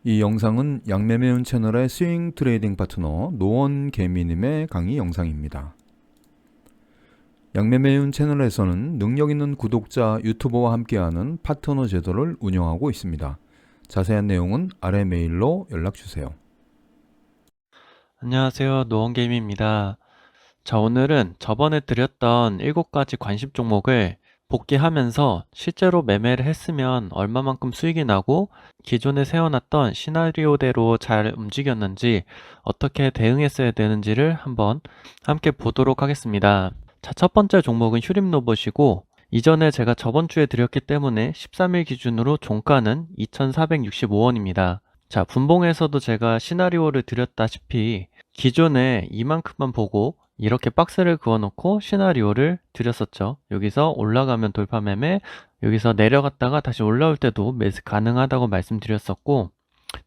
이 영상은 양매매운 채널의 스윙 트레이딩 파트너 노원개미님의 강의 영상입니다. 양매매운 채널에서는 능력 있는 구독자 유튜버와 함께하는 파트너 제도를 운영하고 있습니다. 자세한 내용은 아래 메일로 연락주세요. 안녕하세요. 노원게임입니다. 자, 오늘은 저번에 드렸던 7가지 관심 종목을 복귀하면서 실제로 매매를 했으면 얼마만큼 수익이 나고 기존에 세워놨던 시나리오대로 잘 움직였는지 어떻게 대응했어야 되는지를 한번 함께 보도록 하겠습니다. 자, 첫 번째 종목은 휴림로봇이고 이전에 제가 저번 주에 드렸기 때문에 13일 기준으로 종가는 2,465원입니다. 자, 분봉에서도 제가 시나리오를 드렸다시피 기존에 이만큼만 보고 이렇게 박스를 그어놓고 시나리오를 드렸었죠. 여기서 올라가면 돌파 매매, 여기서 내려갔다가 다시 올라올 때도 매수 가능하다고 말씀드렸었고,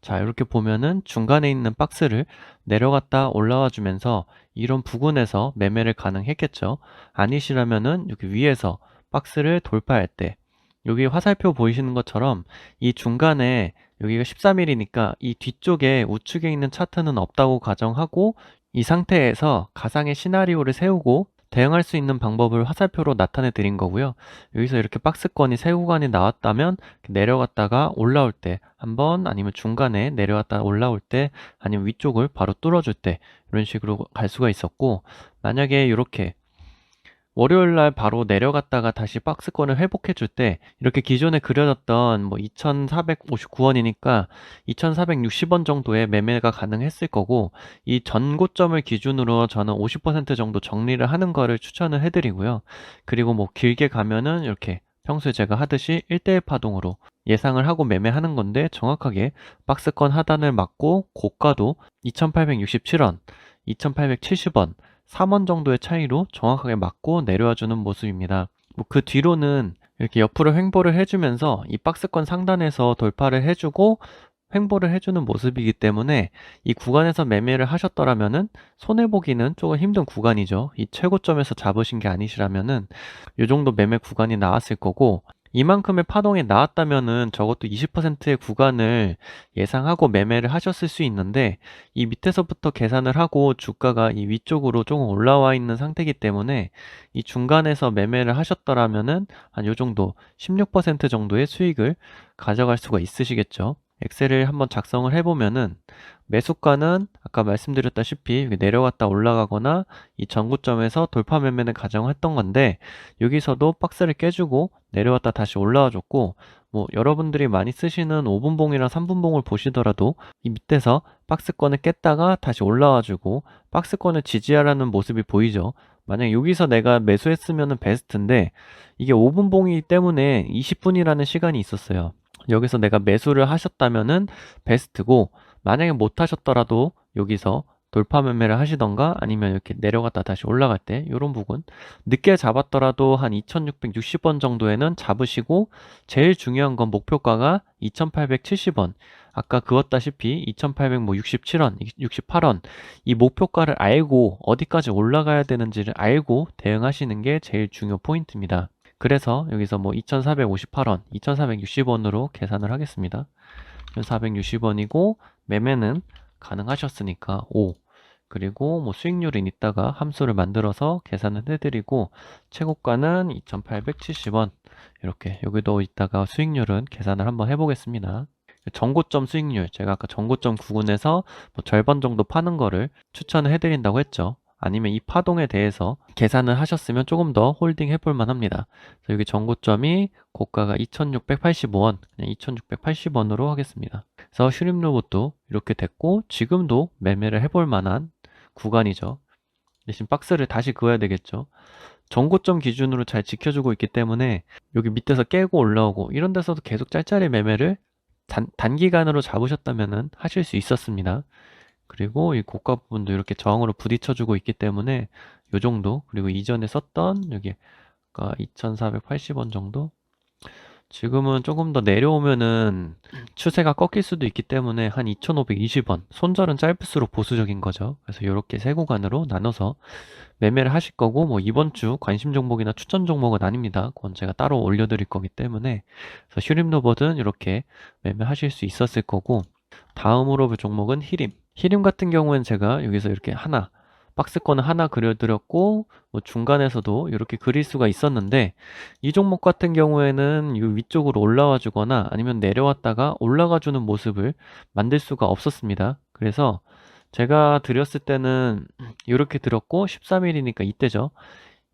자, 이렇게 보면은 중간에 있는 박스를 내려갔다 올라와 주면서 이런 부근에서 매매를 가능했겠죠. 아니시라면은 여기 위에서 박스를 돌파할 때, 여기 화살표 보이시는 것처럼 이 중간에 여기가 13일이니까 이 뒤쪽에 우측에 있는 차트는 없다고 가정하고 이 상태에서 가상의 시나리오를 세우고 대응할 수 있는 방법을 화살표로 나타내 드린 거고요. 여기서 이렇게 박스권이 세 구간이 나왔다면 내려갔다가 올라올 때 한번, 아니면 중간에 내려갔다 올라올 때, 아니면 위쪽을 바로 뚫어줄 때, 이런 식으로 갈 수가 있었고, 만약에 이렇게 월요일 날 바로 내려갔다가 다시 박스권을 회복해 줄 때 이렇게 기존에 그려졌던 뭐 2,459원이니까 2,460원 정도의 매매가 가능했을 거고, 이 전고점을 기준으로 저는 50% 정도 정리를 하는 거를 추천을 해드리고요. 그리고 뭐 길게 가면은 이렇게 평소에 제가 하듯이 1대1 파동으로 예상을 하고 매매하는 건데, 정확하게 박스권 하단을 맞고 고가도 2,867원, 2,870원, 3원 정도의 차이로 정확하게 맞고 내려와주는 모습입니다. 뭐 그 뒤로는 이렇게 옆으로 횡보를 해주면서 이 박스권 상단에서 돌파를 해주고 횡보를 해주는 모습이기 때문에 이 구간에서 매매를 하셨더라면은 손해보기는 조금 힘든 구간이죠. 이 최고점에서 잡으신 게 아니시라면은 이 정도 매매 구간이 나왔을 거고, 이만큼의 파동이 나왔다면은 적어도 20%의 구간을 예상하고 매매를 하셨을 수 있는데, 이 밑에서부터 계산을 하고 주가가 이 위쪽으로 조금 올라와 있는 상태이기 때문에 이 중간에서 매매를 하셨더라면은 한 요 정도 16% 정도의 수익을 가져갈 수가 있으시겠죠. 엑셀을 한번 작성을 해보면은 매수가는 아까 말씀드렸다시피 내려갔다 올라가거나 이 전고점에서 돌파 매매는 가정했던 건데, 여기서도 박스를 깨주고 내려왔다 다시 올라와 줬고, 뭐 여러분들이 많이 쓰시는 5분봉이랑 3분봉을 보시더라도 이 밑에서 박스권을 깼다가 다시 올라와 주고 박스권을 지지하라는 모습이 보이죠. 만약 여기서 내가 매수했으면 베스트인데, 이게 5분봉이기 때문에 20분이라는 시간이 있었어요. 여기서 내가 매수를 하셨다면은 베스트고, 만약에 못 하셨더라도 여기서 돌파 매매를 하시던가 아니면 이렇게 내려갔다 다시 올라갈 때 이런 부분 늦게 잡았더라도 한 2660원 정도에는 잡으시고, 제일 중요한 건 목표가가 2870원, 아까 그었다시피 2867원, 68원, 이 목표가를 알고 어디까지 올라가야 되는지를 알고 대응하시는 게 제일 중요 포인트입니다. 그래서 여기서 뭐 2458원, 2460원으로 계산을 하겠습니다. 460원이고 매매는 가능하셨으니까 5, 그리고 뭐 수익률은 이따가 함수를 만들어서 계산을 해드리고, 최고가는 2870원, 이렇게 여기도 이따가 수익률은 계산을 한번 해보겠습니다. 전고점 수익률, 제가 아까 전고점 구간에서 뭐 절반 정도 파는 거를 추천을 해드린다고 했죠. 아니면 이 파동에 대해서 계산을 하셨으면 조금 더 홀딩 해볼 만합니다. 여기 전고점이 고가가 2685원, 그냥 2680원으로 하겠습니다. 그래서 슈림 로봇도 이렇게 됐고, 지금도 매매를 해볼 만한 구간이죠. 대신 박스를 다시 그어야 되겠죠. 전고점 기준으로 잘 지켜주고 있기 때문에 여기 밑에서 깨고 올라오고 이런 데서도 계속 짤짤이 매매를 단기간으로 잡으셨다면 하실 수 있었습니다. 그리고 이 고가 부분도 이렇게 저항으로 부딪혀주고 있기 때문에 요 정도, 그리고 이전에 썼던 여기 2,480원 정도, 지금은 조금 더 내려오면은 추세가 꺾일 수도 있기 때문에 한 2,520원, 손절은 짧을수록 보수적인 거죠. 그래서 이렇게 세 구간으로 나눠서 매매를 하실 거고, 뭐 이번 주 관심 종목이나 추천 종목은 아닙니다. 그건 제가 따로 올려드릴 거기 때문에. 그래서 슈림로버든 이렇게 매매하실 수 있었을 거고, 다음으로 볼 종목은 히림. 히림 같은 경우에는 제가 여기서 이렇게 하나, 박스권을 하나 그려드렸고, 뭐 중간에서도 이렇게 그릴 수가 있었는데, 이 종목 같은 경우에는 이 위쪽으로 올라와 주거나 아니면 내려왔다가 올라가 주는 모습을 만들 수가 없었습니다. 그래서 제가 드렸을 때는 이렇게 들었고, 13일이니까 이때죠.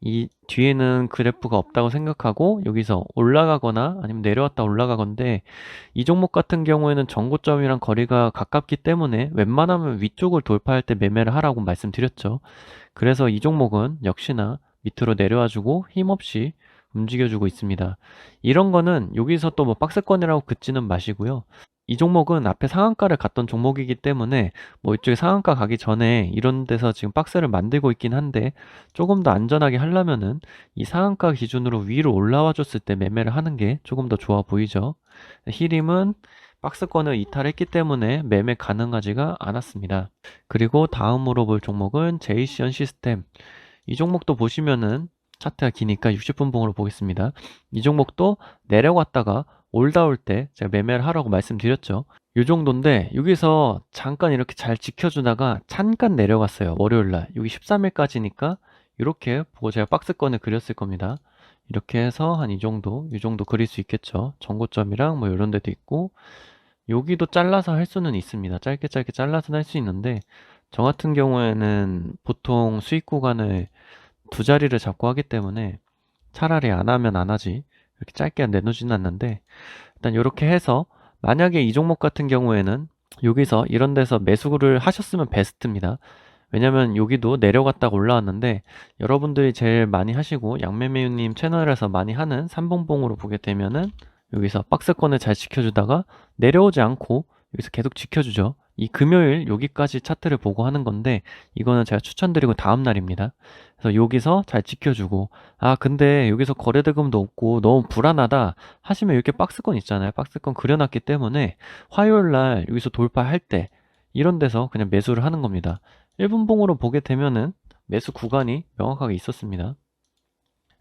이 뒤에는 그래프가 없다고 생각하고 여기서 올라가거나 아니면 내려왔다 올라가건데, 이 종목 같은 경우에는 전고점이랑 거리가 가깝기 때문에 웬만하면 위쪽을 돌파할 때 매매를 하라고 말씀드렸죠. 그래서 이 종목은 역시나 밑으로 내려와주고 힘없이 움직여주고 있습니다. 이런 거는 여기서 또 뭐 박스권이라고 긋지는 마시고요. 이 종목은 앞에 상한가를 갔던 종목이기 때문에 뭐 이쪽에 상한가 가기 전에 이런 데서 지금 박스를 만들고 있긴 한데, 조금 더 안전하게 하려면은 이 상한가 기준으로 위로 올라와 줬을 때 매매를 하는 게 조금 더 좋아 보이죠. 히림은 박스권을 이탈했기 때문에 매매 가능하지가 않았습니다. 그리고 다음으로 볼 종목은 제이시언 시스템. 이 종목도 보시면은 차트가 기니까 60분 봉으로 보겠습니다. 이 종목도 내려갔다가 올라올 때 제가 매매를 하라고 말씀드렸죠. 이 정도인데 여기서 잠깐 이렇게 잘 지켜주다가 잠깐 내려갔어요. 월요일날 여기 13일까지니까 이렇게 보고 제가 박스권을 그렸을 겁니다. 이렇게 해서 한 이 정도 그릴 수 있겠죠. 전고점이랑 뭐 이런 데도 있고, 여기도 잘라서 할 수는 있습니다. 짧게 잘라서 할 수 있는데, 저 같은 경우에는 보통 수익 구간을 두 자리를 잡고 하기 때문에 차라리 안 하면 안 하지 이렇게 짧게 내놓지는 않는데, 일단 이렇게 해서 만약에 이 종목 같은 경우에는 여기서 이런 데서 매수를 하셨으면 베스트입니다. 왜냐면 여기도 내려갔다가 올라왔는데, 여러분들이 제일 많이 하시고 양매매유님 채널에서 많이 하는 삼봉봉으로 보게 되면은 여기서 박스권을 잘 지켜주다가 내려오지 않고 여기서 계속 지켜주죠. 이 금요일 여기까지 차트를 보고 하는 건데, 이거는 제가 추천드리고 다음 날입니다. 그래서 여기서 잘 지켜주고, 아 근데 여기서 거래대금도 없고 너무 불안하다 하시면 이렇게 박스권 있잖아요. 박스권 그려놨기 때문에 화요일 날 여기서 돌파할 때 이런 데서 그냥 매수를 하는 겁니다. 1분봉으로 보게 되면은 매수 구간이 명확하게 있었습니다.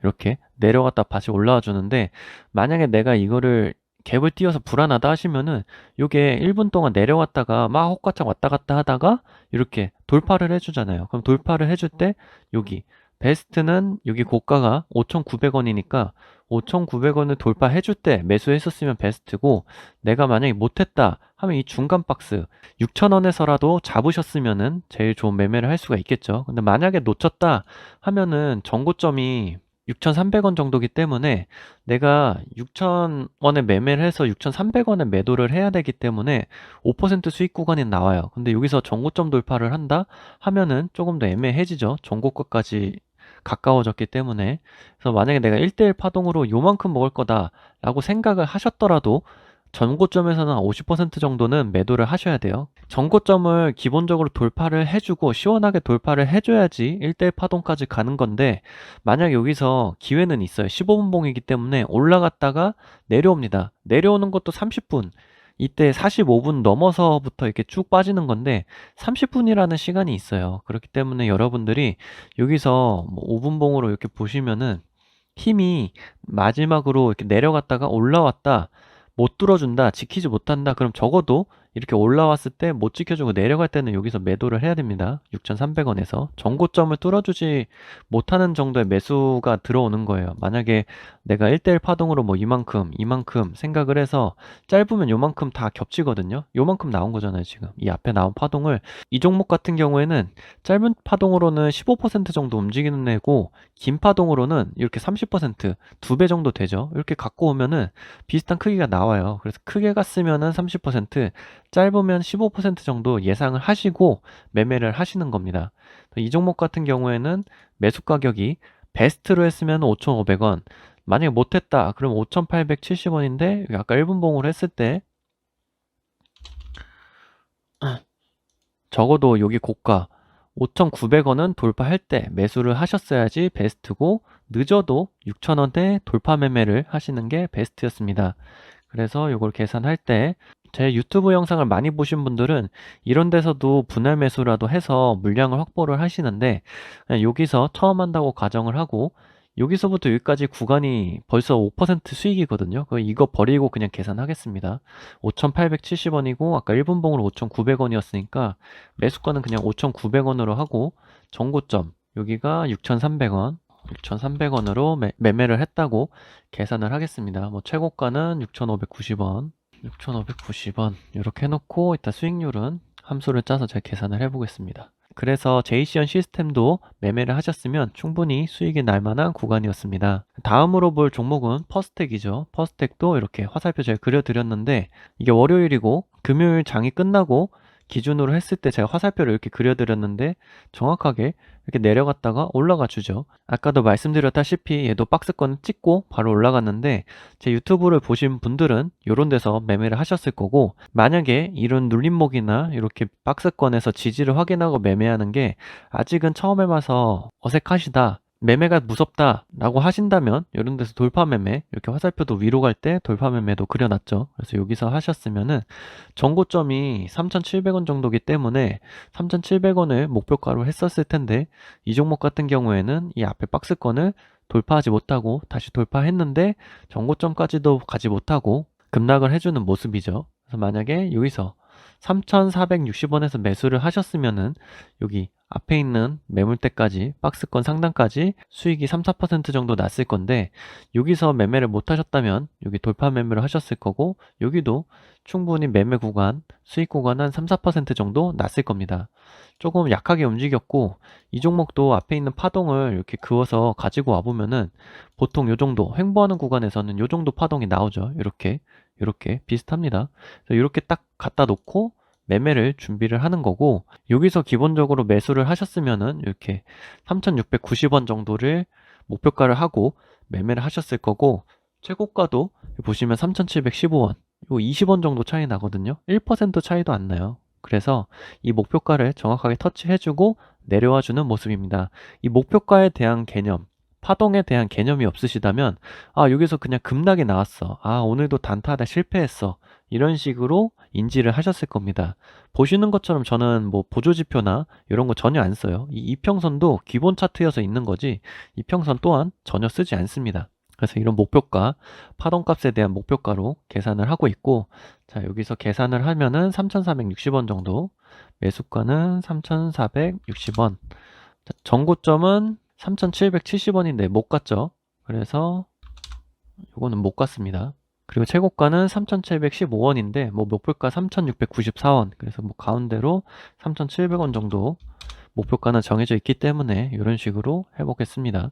이렇게 내려갔다 다시 올라와 주는데, 만약에 내가 이거를 갭을 띄워서 불안하다 하시면은 요게 1분 동안 내려왔다가 막 호가창 왔다 갔다 하다가 이렇게 돌파를 해주잖아요. 그럼 돌파를 해줄 때 여기 베스트는 여기 고가가 5,900원이니까 5,900원을 돌파해줄 때 매수했었으면 베스트고, 내가 만약에 못했다 하면 이 중간 박스 6,000원에서라도 잡으셨으면은 제일 좋은 매매를 할 수가 있겠죠. 근데 만약에 놓쳤다 하면은 정고점이 6,300원 정도기 때문에 내가 6,000원에 매매를 해서 6,300원에 매도를 해야 되기 때문에 5% 수익 구간이 나와요. 근데 여기서 전고점 돌파를 한다 하면은 조금 더 애매해지죠. 전고가까지 가까워졌기 때문에. 그래서 만약에 내가 1대1 파동으로 요만큼 먹을 거다라고 생각을 하셨더라도 전고점에서는 50% 정도는 매도를 하셔야 돼요. 전고점을 기본적으로 돌파를 해주고 시원하게 돌파를 해줘야지 1대1 파동까지 가는 건데, 만약 여기서 기회는 있어요. 15분 봉이기 때문에 올라갔다가 내려옵니다. 내려오는 것도 30분. 이때 45분 넘어서부터 이렇게 쭉 빠지는 건데 30분이라는 시간이 있어요. 그렇기 때문에 여러분들이 여기서 뭐 5분 봉으로 이렇게 보시면은 힘이 마지막으로 이렇게 내려갔다가 올라왔다, 못 뚫어준다, 지키지 못한다, 그럼 적어도 이렇게 올라왔을 때 못 지켜주고 내려갈 때는 여기서 매도를 해야 됩니다. 6,300원에서 전고점을 뚫어주지 못하는 정도의 매수가 들어오는 거예요. 만약에 내가 1대1 파동으로 뭐 이만큼 생각을 해서 짧으면 요만큼 다 겹치거든요. 요만큼 나온 거잖아요. 지금 이 앞에 나온 파동을, 이 종목 같은 경우에는 짧은 파동으로는 15% 정도 움직이는 애고 긴 파동으로는 이렇게 30%, 2배 정도 되죠. 이렇게 갖고 오면은 비슷한 크기가 나와요. 그래서 크게 갔으면은 30%, 짧으면 15% 정도 예상을 하시고 매매를 하시는 겁니다. 이 종목 같은 경우에는 매수 가격이 베스트로 했으면 5,500원, 만약에 못했다 그럼 5,870원인데 아까 1분 봉으로 했을 때 적어도 여기 고가 5,900원은 돌파할 때 매수를 하셨어야지 베스트고, 늦어도 6,000원대 돌파 매매를 하시는 게 베스트였습니다. 그래서 이걸 계산할 때 제 유튜브 영상을 많이 보신 분들은 이런 데서도 분할 매수라도 해서 물량을 확보를 하시는데, 그냥 여기서 처음 한다고 가정을 하고 여기서부터 여기까지 구간이 벌써 5% 수익이거든요. 이거 버리고 그냥 계산하겠습니다. 5,870원이고 아까 1분봉으로 5,900원이었으니까 매수가는 그냥 5,900원으로 하고 정고점 여기가 6,300원 6,300원으로 매매를 했다고 계산을 하겠습니다. 뭐 최고가는 6,590원 6,590원 이렇게 해놓고 이따 수익률은 함수를 짜서 제가 계산을 해보겠습니다. 그래서 제이시언 시스템도 매매를 하셨으면 충분히 수익이 날 만한 구간이었습니다. 다음으로 볼 종목은 퍼스텍이죠. 퍼스텍도 이렇게 화살표 제가 그려드렸는데 이게 월요일이고 금요일 장이 끝나고 기준으로 했을 때 제가 화살표를 이렇게 그려드렸는데 정확하게 이렇게 내려갔다가 올라가 주죠. 아까도 말씀드렸다시피 얘도 박스권 찍고 바로 올라갔는데 제 유튜브를 보신 분들은 이런 데서 매매를 하셨을 거고 만약에 이런 눌림목이나 이렇게 박스권에서 지지를 확인하고 매매하는 게 아직은 처음 해봐서 어색하시다 매매가 무섭다 라고 하신다면 이런 데서 돌파 매매 이렇게 화살표도 위로 갈 때 돌파 매매도 그려놨죠. 그래서 여기서 하셨으면은 정고점이 3,700원 정도기 때문에 3,700원을 목표가로 했었을 텐데 이 종목 같은 경우에는 이 앞에 박스권을 돌파하지 못하고 다시 돌파했는데 정고점까지도 가지 못하고 급락을 해주는 모습이죠. 그래서 만약에 여기서 3,460원에서 매수를 하셨으면은 여기 앞에 있는 매물대까지 박스권 상단까지 수익이 3, 4% 정도 났을 건데 여기서 매매를 못 하셨다면 여기 돌파 매매를 하셨을 거고 여기도 충분히 매매 구간, 수익 구간 한 3, 4% 정도 났을 겁니다. 조금 약하게 움직였고 이 종목도 앞에 있는 파동을 이렇게 그어서 가지고 와보면은 보통 요 정도 횡보하는 구간에서는 요 정도 파동이 나오죠. 이렇게 비슷합니다. 그래서 이렇게 딱 갖다 놓고 매매를 준비를 하는 거고 여기서 기본적으로 매수를 하셨으면은 이렇게 3,690원 정도를 목표가를 하고 매매를 하셨을 거고 최고가도 보시면 3,715원 요 20원 정도 차이 나거든요. 1% 차이도 안 나요. 그래서 이 목표가를 정확하게 터치해주고 내려와주는 모습입니다. 이 목표가에 대한 개념 파동에 대한 개념이 없으시다면 여기서 그냥 급락이 나왔어. 오늘도 단타하다 실패했어. 이런 식으로 인지를 하셨을 겁니다. 보시는 것처럼 저는 뭐 보조지표나 이런 거 전혀 안 써요. 이 이평선도 기본 차트여서 있는 거지 이평선 또한 전혀 쓰지 않습니다. 그래서 이런 목표가, 파동값에 대한 목표가로 계산을 하고 있고 자 여기서 계산을 하면은 3,460원 정도 매수가는 3,460원 정고점은 3,770원인데 못 갔죠. 그래서 이거는 못 갔습니다. 그리고 최고가는 3,715원인데 뭐 목표가 3,694원 그래서 뭐 가운데로 3,700원 정도 목표가는 정해져 있기 때문에 이런 식으로 해보겠습니다.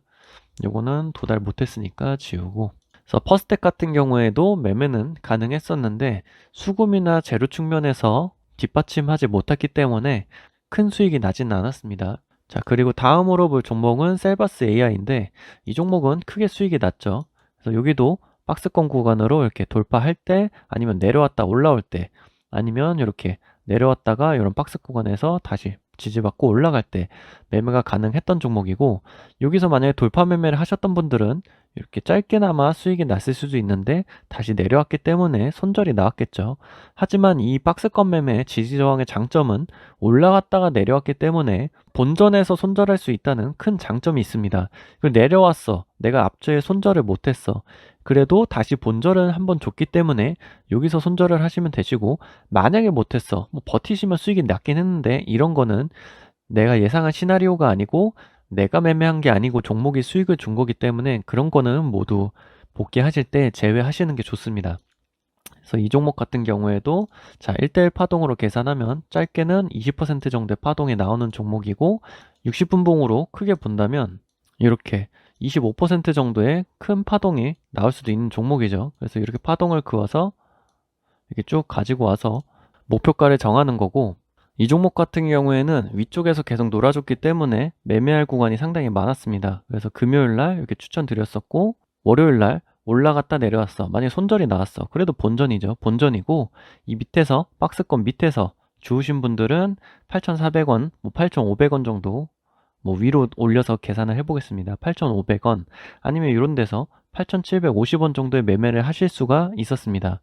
요거는 도달 못했으니까 지우고 그래서 퍼스텍 같은 경우에도 매매는 가능했었는데 수급이나 재료 측면에서 뒷받침하지 못했기 때문에 큰 수익이 나지는 않았습니다. 자 그리고 다음으로 볼 종목은 셀바스 AI인데 이 종목은 크게 수익이 났죠. 그래서 여기도 박스권 구간으로 이렇게 돌파할 때 아니면 내려왔다 올라올 때 아니면 이렇게 내려왔다가 이런 박스 구간에서 다시 지지받고 올라갈 때 매매가 가능했던 종목이고 여기서 만약에 돌파 매매를 하셨던 분들은 이렇게 짧게나마 수익이 났을 수도 있는데 다시 내려왔기 때문에 손절이 나왔겠죠. 하지만 이 박스권 매매 지지저항의 장점은 올라갔다가 내려왔기 때문에 본전에서 손절할 수 있다는 큰 장점이 있습니다. 내려왔어. 내가 앞주에 손절을 못했어. 그래도 다시 본절을 한번 줬기 때문에 여기서 손절을 하시면 되시고 만약에 못했어. 뭐 버티시면 수익이 났긴 했는데 이런 거는 내가 예상한 시나리오가 아니고 내가 매매한 게 아니고 종목이 수익을 준 거기 때문에 그런 거는 모두 복귀하실 때 제외하시는 게 좋습니다. 그래서 이 종목 같은 경우에도 자 1대1 파동으로 계산하면 짧게는 20% 정도의 파동이 나오는 종목이고 60분봉으로 크게 본다면 이렇게 25% 정도의 큰 파동이 나올 수도 있는 종목이죠. 그래서 이렇게 파동을 그어서 이렇게 쭉 가지고 와서 목표가를 정하는 거고 이 종목 같은 경우에는 위쪽에서 계속 놀아줬기 때문에 매매할 구간이 상당히 많았습니다. 그래서 금요일날 이렇게 추천드렸었고 월요일날 올라갔다 내려왔어. 만약에 손절이 나왔어. 그래도 본전이죠. 본전이고 이 밑에서 박스권 밑에서 주우신 분들은 8,400원, 뭐 8,500원 정도 뭐 위로 올려서 계산을 해보겠습니다. 8,500원 아니면 이런 데서 8,750원 정도의 매매를 하실 수가 있었습니다.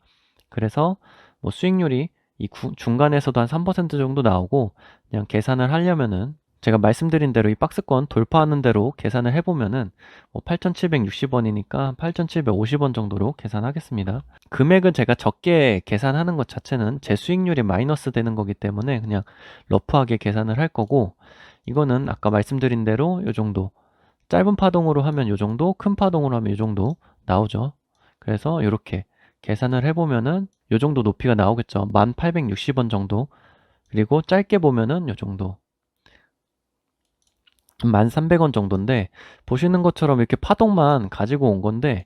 그래서 뭐 수익률이 이 중간에서도 한 3% 정도 나오고 그냥 계산을 하려면은 제가 말씀드린 대로 이 박스권 돌파하는 대로 계산을 해보면은 8,760원이니까 8,750원 정도로 계산하겠습니다. 금액은 제가 적게 계산하는 것 자체는 제 수익률이 마이너스 되는 거기 때문에 그냥 러프하게 계산을 할 거고, 이거는 아까 말씀드린 대로 요 정도, 짧은 파동으로 하면 요 정도, 큰 파동으로 하면 요 정도 나오죠. 그래서 이렇게 계산을 해보면은 요 정도 높이가 나오겠죠. 1,860원 정도. 그리고 짧게 보면은 요 정도, 1,300원 정도인데, 보시는 것처럼 이렇게 파동만 가지고 온 건데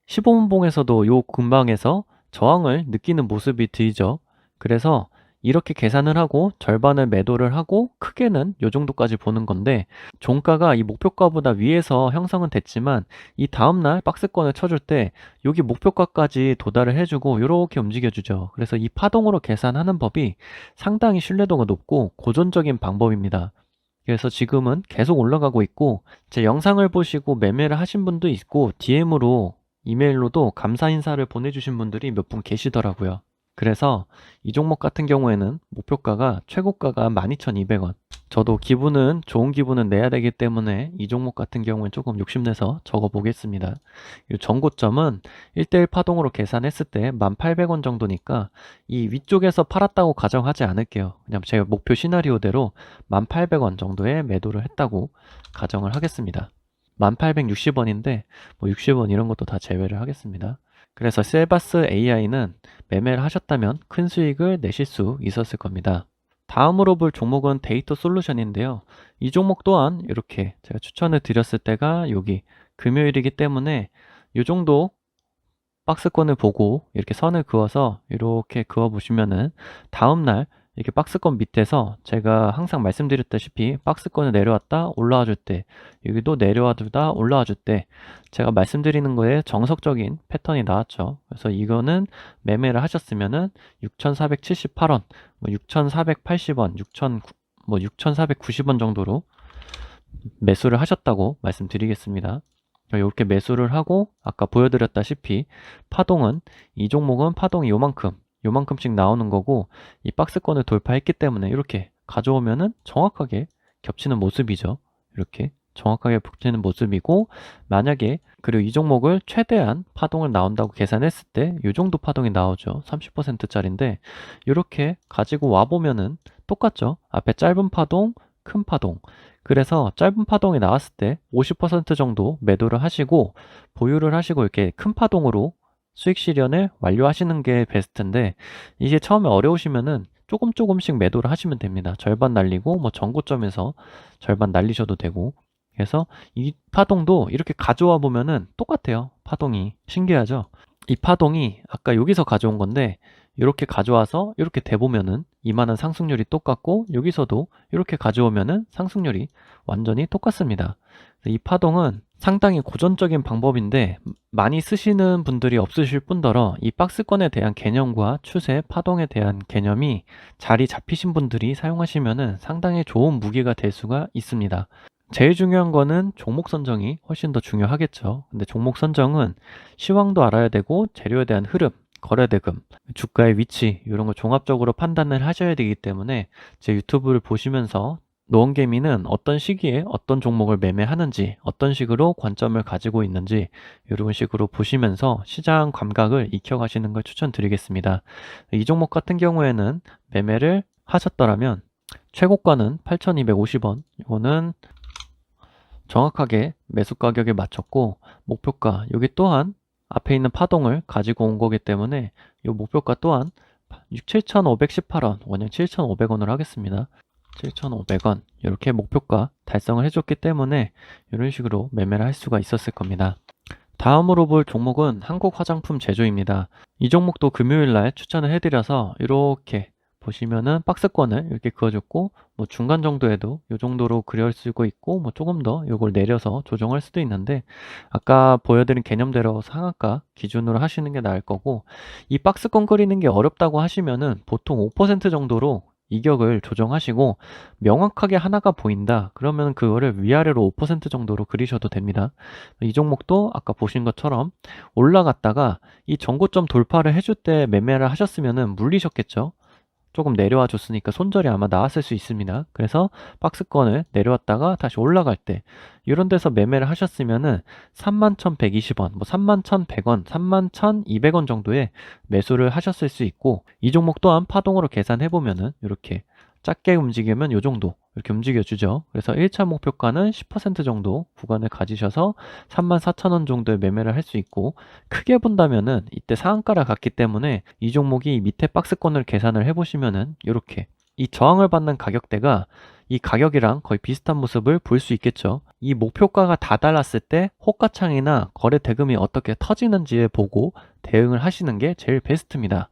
15분봉에서도 요 근방에서 저항을 느끼는 모습이 들죠. 그래서 이렇게 계산을 하고 절반을 매도를 하고 크게는 요 정도까지 보는 건데, 종가가 이 목표가보다 위에서 형성은 됐지만 이 다음날 박스권을 쳐줄 때 여기 목표가까지 도달을 해주고 이렇게 움직여주죠. 그래서 이 파동으로 계산하는 법이 상당히 신뢰도가 높고 고전적인 방법입니다. 그래서 지금은 계속 올라가고 있고, 제 영상을 보시고 매매를 하신 분도 있고 DM으로 이메일로도 감사 인사를 보내주신 분들이 몇 분 계시더라고요. 그래서 이 종목 같은 경우에는 목표가가 최고가가 12,200원. 저도 좋은 기분은 내야 되기 때문에 이 종목 같은 경우는 조금 욕심내서 적어 보겠습니다. 이 전고점은 1대1 파동으로 계산했을 때 1,800원 정도니까 이 위쪽에서 팔았다고 가정하지 않을게요. 그냥 제 목표 시나리오대로 1,800원 정도에 매도를 했다고 가정을 하겠습니다. 1,860원인데 뭐 60원 이런 것도 다 제외를 하겠습니다. 그래서 셀바스 AI는 매매를 하셨다면 큰 수익을 내실 수 있었을 겁니다. 다음으로 볼 종목은 데이터 솔루션인데요. 이 종목 또한 이렇게 제가 추천을 드렸을 때가 여기 금요일이기 때문에 이 정도 박스권을 보고 이렇게 선을 그어서 이렇게 그어 보시면은 다음날 이렇게 박스권 밑에서 제가 항상 말씀드렸다시피 박스권을 내려왔다 올라와 줄 때, 여기도 내려와 주다 올라와 줄 때 제가 말씀드리는 거에 정석적인 패턴이 나왔죠. 그래서 이거는 매매를 하셨으면은 6,478원, 6,480원, 6,490원 정도로 매수를 하셨다고 말씀드리겠습니다. 이렇게 매수를 하고 아까 보여드렸다시피 파동은, 이 종목은 파동이 요만큼씩 나오는 거고, 이 박스권을 돌파했기 때문에 이렇게 가져오면은 정확하게 겹치는 모습이죠. 이렇게 정확하게 겹치는 모습이고, 만약에 그리고 이 종목을 최대한 파동을 나온다고 계산했을 때 이 정도 파동이 나오죠. 30%짜리인데 이렇게 가지고 와 보면은 똑같죠. 앞에 짧은 파동, 큰 파동. 그래서 짧은 파동이 나왔을 때 50% 정도 매도를 하시고 보유를 하시고 이렇게 큰 파동으로 수익 실현을 완료하시는 게 베스트인데, 이게 처음에 어려우시면은 조금씩 매도를 하시면 됩니다. 절반 날리고 뭐 전고점에서 절반 날리셔도 되고. 그래서 이 파동도 이렇게 가져와 보면은 똑같아요. 파동이 신기하죠. 이 파동이 아까 여기서 가져온 건데 이렇게 가져와서 이렇게 대보면은 이만한 상승률이 똑같고, 여기서도 이렇게 가져오면은 상승률이 완전히 똑같습니다. 이 파동은 상당히 고전적인 방법인데 많이 쓰시는 분들이 없으실 뿐더러 이 박스권에 대한 개념과 추세, 파동에 대한 개념이 자리 잡히신 분들이 사용하시면은 상당히 좋은 무기가 될 수가 있습니다. 제일 중요한 거는 종목 선정이 훨씬 더 중요하겠죠. 근데 종목 선정은 시황도 알아야 되고 재료에 대한 흐름, 거래대금, 주가의 위치 이런 걸 종합적으로 판단을 하셔야 되기 때문에 제 유튜브를 보시면서 노원개미는 어떤 시기에 어떤 종목을 매매하는지, 어떤 식으로 관점을 가지고 있는지 이런 식으로 보시면서 시장 감각을 익혀가시는 걸 추천드리겠습니다. 이 종목 같은 경우에는 매매를 하셨더라면 최고가는 8,250원, 이거는 정확하게 매수 가격에 맞췄고, 목표가 여기 또한 앞에 있는 파동을 가지고 온 거기 때문에 이 목표가 또한 7,518원, 원형 7,500원으로 하겠습니다. 7,500원 이렇게 목표가 달성을 해줬기 때문에 이런 식으로 매매를 할 수가 있었을 겁니다. 다음으로 볼 종목은 한국화장품 제조입니다. 이 종목도 금요일날 추천을 해드려서 이렇게 보시면은 박스권을 이렇게 그어줬고, 뭐 중간 정도에도 이 정도로 그릴 수도 있고, 뭐 조금 더 이걸 내려서 조정할 수도 있는데 아까 보여드린 개념대로 상한가 기준으로 하시는 게 나을 거고, 이 박스권 그리는 게 어렵다고 하시면은 보통 5% 정도로 이격을 조정하시고 명확하게 하나가 보인다 그러면 그거를 위아래로 5% 정도로 그리셔도 됩니다. 이 종목도 아까 보신 것처럼 올라갔다가 이 전고점 돌파를 해줄 때 매매를 하셨으면은 물리셨겠죠. 조금 내려와 줬으니까 손절이 아마 나왔을 수 있습니다. 그래서 박스권을 내려왔다가 다시 올라갈 때 이런 데서 매매를 하셨으면은 31,120원, 뭐 31,100원, 31,200원 정도의 매수를 하셨을 수 있고, 이 종목 또한 파동으로 계산해 보면은 이렇게 작게 움직이면 요 정도 이렇게 움직여주죠. 그래서 1차 목표가는 10% 정도 구간을 가지셔서 34,000원 정도의 매매를 할 수 있고, 크게 본다면은 이때 상한가를 갔기 때문에 이 종목이 밑에 박스권을 계산을 해보시면은 이렇게 이 저항을 받는 가격대가 이 가격이랑 거의 비슷한 모습을 볼 수 있겠죠. 이 목표가가 다 달랐을 때 호가창이나 거래 대금이 어떻게 터지는지에 보고 대응을 하시는 게 제일 베스트입니다.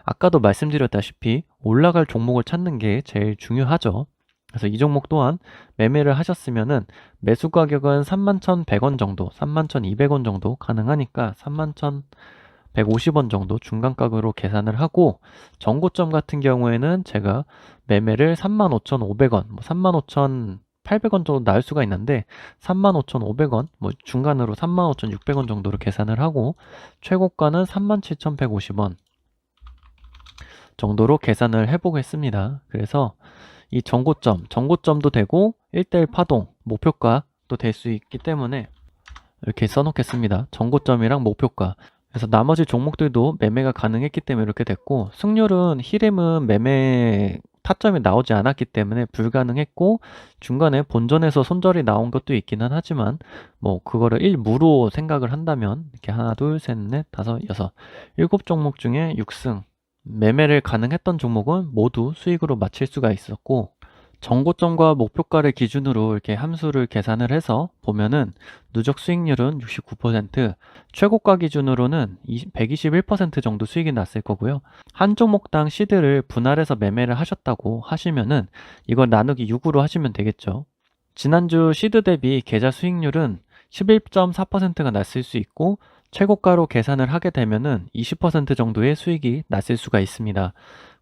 아까도 말씀드렸다시피 올라갈 종목을 찾는 게 제일 중요하죠. 그래서 이 종목 또한 매매를 하셨으면은 매수 가격은 31,100원 정도, 31,200원 정도 가능하니까 31,150원 정도 중간가격으로 계산을 하고, 전고점 같은 경우에는 제가 매매를 35,500원, 뭐 35,800원 정도 나올 수가 있는데 35,500원, 뭐 중간으로 35,600원 정도로 계산을 하고, 최고가는 37,150원 정도로 계산을 해보겠습니다. 그래서 이 전고점도 되고 1대1 파동, 목표가도 될 수 있기 때문에 이렇게 써놓겠습니다. 전고점이랑 목표가. 그래서 나머지 종목들도 매매가 가능했기 때문에 이렇게 됐고, 승률은 히렘은 매매 타점이 나오지 않았기 때문에 불가능했고, 중간에 본전에서 손절이 나온 것도 있기는 하지만 뭐 그거를 1무로 생각을 한다면 이렇게 하나, 둘, 셋, 넷, 다섯, 여섯, 7종목 중에 6승 매매를 가능했던 종목은 모두 수익으로 마칠 수가 있었고, 전고점과 목표가를 기준으로 이렇게 함수를 계산을 해서 보면은 누적 수익률은 69%, 최고가 기준으로는 121% 정도 수익이 났을 거고요. 한 종목당 시드를 분할해서 매매를 하셨다고 하시면은 이걸 나누기 6으로 하시면 되겠죠. 지난주 시드 대비 계좌 수익률은 11.4%가 났을 수 있고, 최고가로 계산을 하게 되면은 20% 정도의 수익이 났을 수가 있습니다.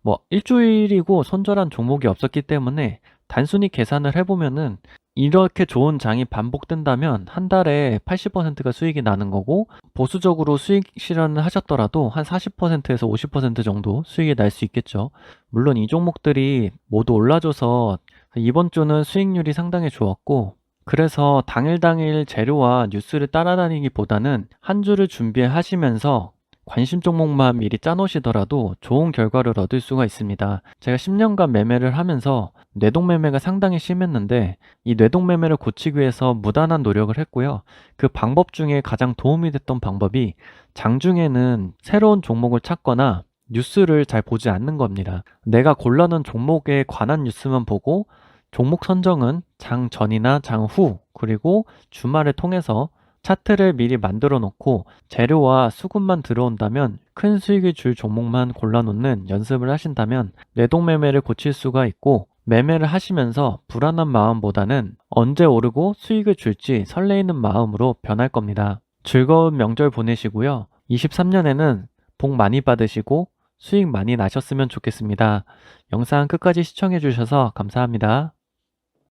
뭐 일주일이고 손절한 종목이 없었기 때문에 단순히 계산을 해보면은 이렇게 좋은 장이 반복된다면 한 달에 80%가 수익이 나는 거고, 보수적으로 수익 실현을 하셨더라도 한 40%에서 50% 정도 수익이 날 수 있겠죠. 물론 이 종목들이 모두 올라줘서 이번 주는 수익률이 상당히 좋았고, 그래서 당일 재료와 뉴스를 따라다니기보다는 한 주를 준비하시면서 관심 종목만 미리 짜놓으시더라도 좋은 결과를 얻을 수가 있습니다. 제가 10년간 매매를 하면서 뇌동매매가 상당히 심했는데, 이 뇌동매매를 고치기 위해서 무단한 노력을 했고요. 그 방법 중에 가장 도움이 됐던 방법이 장중에는 새로운 종목을 찾거나 뉴스를 잘 보지 않는 겁니다. 내가 골라놓은 종목에 관한 뉴스만 보고, 종목 선정은 장 전이나 장 후, 그리고 주말을 통해서 차트를 미리 만들어 놓고 재료와 수급만 들어온다면 큰 수익을 줄 종목만 골라놓는 연습을 하신다면 뇌동매매를 고칠 수가 있고, 매매를 하시면서 불안한 마음보다는 언제 오르고 수익을 줄지 설레이는 마음으로 변할 겁니다. 즐거운 명절 보내시고요. 23년에는 복 많이 받으시고 수익 많이 나셨으면 좋겠습니다. 영상 끝까지 시청해 주셔서 감사합니다.